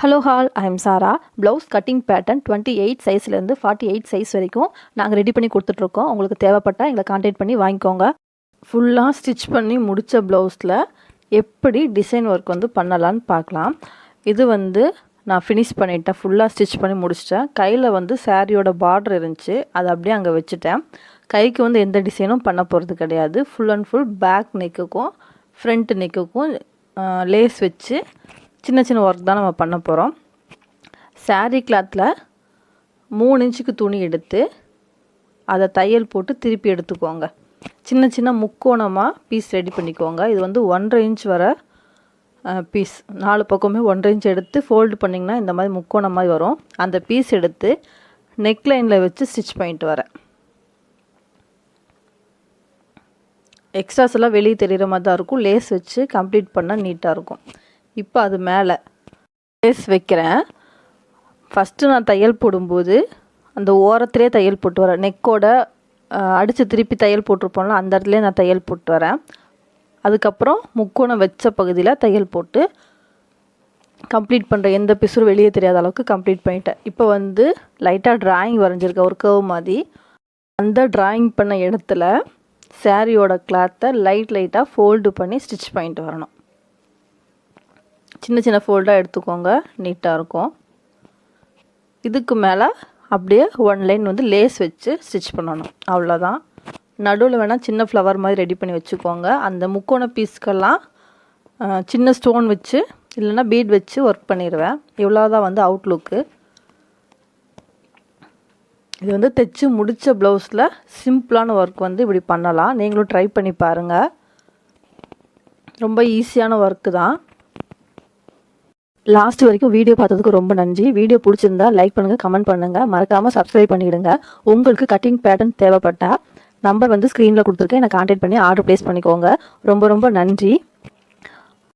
Hello all, I am Sara. Blouse cutting pattern 28 சைஸ்லேருந்து 48 size வரைக்கும் நாங்கள் ரெடி பண்ணி கொடுத்துட்ருக்கோம். உங்களுக்கு தேவைப்பட்டால் எங்களை கான்டாக்ட் பண்ணி வாங்கிக்கோங்க. ஃபுல்லாக ஸ்டிச் பண்ணி முடித்த ப்ளவுஸில் எப்படி டிசைன் ஒர்க் பண்ணலான்னு பார்க்கலாம். இது நான் ஃபினிஷ் பண்ணிட்டேன். ஃபுல்லாக ஸ்டிச் பண்ணி முடிச்சிட்டேன். கையில் சாரியோட பார்டர் இருந்துச்சு, அதை அப்படியே அங்கே வச்சுட்டேன். கைக்கு எந்த டிசைனும் பண்ண போகிறது கிடையாது. ஃபுல் அண்ட் ஃபுல் பேக் நெக்குக்கும் ஃப்ரண்ட் நெக்குக்கும் லேஸ் வச்சு சின்ன சின்ன ஒர்க் தான் நம்ம பண்ண போகிறோம். சாரீ கிளாத்தில் 3 இன்ச்சுக்கு துணி எடுத்து அதை தையல் போட்டு திருப்பி எடுத்துக்கோங்க. சின்ன சின்ன முக்கோணமாக பீஸ் ரெடி பண்ணிக்கோங்க. இது 1.5 இன்ச் வர பீஸ், 4 பக்கமே 1.5 இன்ச் எடுத்து ஃபோல்டு பண்ணிங்கன்னா இந்த மாதிரி முக்கோணம் மாதிரி வரும். அந்த பீஸ் எடுத்து நெக் லைனில் வச்சு ஸ்டிச் பண்ணிட்டு வரேன். எக்ஸ்ட்ராஸ் எல்லாம் வெளியே தெரிகிற மாதிரி தான் இருக்கும். லேஸ் வச்சு கம்ப்ளீட் பண்ணால் நீட்டாக இருக்கும். இப்போ அது மேலே லேஸ் வைக்கிறேன். ஃபஸ்ட்டு நான் தையல் போடும்போது அந்த ஓரத்துலேயே தையல் போட்டு வரேன். நெக்கோட அடித்து திருப்பி தையல் போட்டிருப்போம்ல, அந்த இடத்துலேயே நான் தையல் போட்டு வரேன். அதுக்கப்புறம் முக்கோணம் வச்ச பகுதியில் தையல் போட்டு கம்ப்ளீட் பண்ணுறேன். எந்த பிசுறும் வெளியே தெரியாத அளவுக்கு கம்ப்ளீட் பண்ணிட்டேன். இப்போ லைட்டாக ட்ராயிங் வரைஞ்சிருக்கேன், ஒரு கர்வ் மாதிரி. அந்த ட்ராயிங் பண்ண இடத்துல சாரியோட கிளாத்தை லைட்டாக ஃபோல்டு பண்ணி ஸ்டிச் பண்ணிட்டு வரணும். சின்ன சின்ன ஃபோல்டாக எடுத்துக்கோங்க, நீட்டாக இருக்கும். இதுக்கு மேலே அப்படியே 1 லைன் லேஸ் வச்சு ஸ்டிச் பண்ணணும், அவ்வளோதான். நடுவில் வேணால் சின்ன ஃப்ளவர் மாதிரி ரெடி பண்ணி வச்சுக்கோங்க. அந்த முக்கோண பீஸ்க்கெல்லாம் சின்ன ஸ்டோன் வச்சு இல்லைன்னா பீட் வச்சு ஒர்க் பண்ணிடுவேன். இவ்வளோதான் அவுட்லுக்கு. இது தைச்சு முடித்த ப்ளவுஸில் சிம்பிளான ஒர்க் இப்படி பண்ணலாம். நீங்களும் ட்ரை பண்ணி பாருங்கள். ரொம்ப ஈஸியான ஒர்க்கு தான். லாஸ்ட் வரைக்கும் வீடியோ பார்த்ததுக்கு ரொம்ப நன்றி. வீடியோ பிடிச்சிருந்தா லைக் பண்ணுங்கள், கமெண்ட் பண்ணுங்கள், மறக்காமல் சப்ஸ்கிரைப் பண்ணிவிடுங்க. உங்களுக்கு கட்டிங் பேட்டர்ன் தேவைப்பட்டால் நம்பர் ஸ்க்ரீனில் கொடுத்துருக்கேன், என்னை கான்டாக்ட் பண்ணி ஆர்டர் ப்ளேஸ் பண்ணிக்கோங்க. ரொம்ப ரொம்ப நன்றி.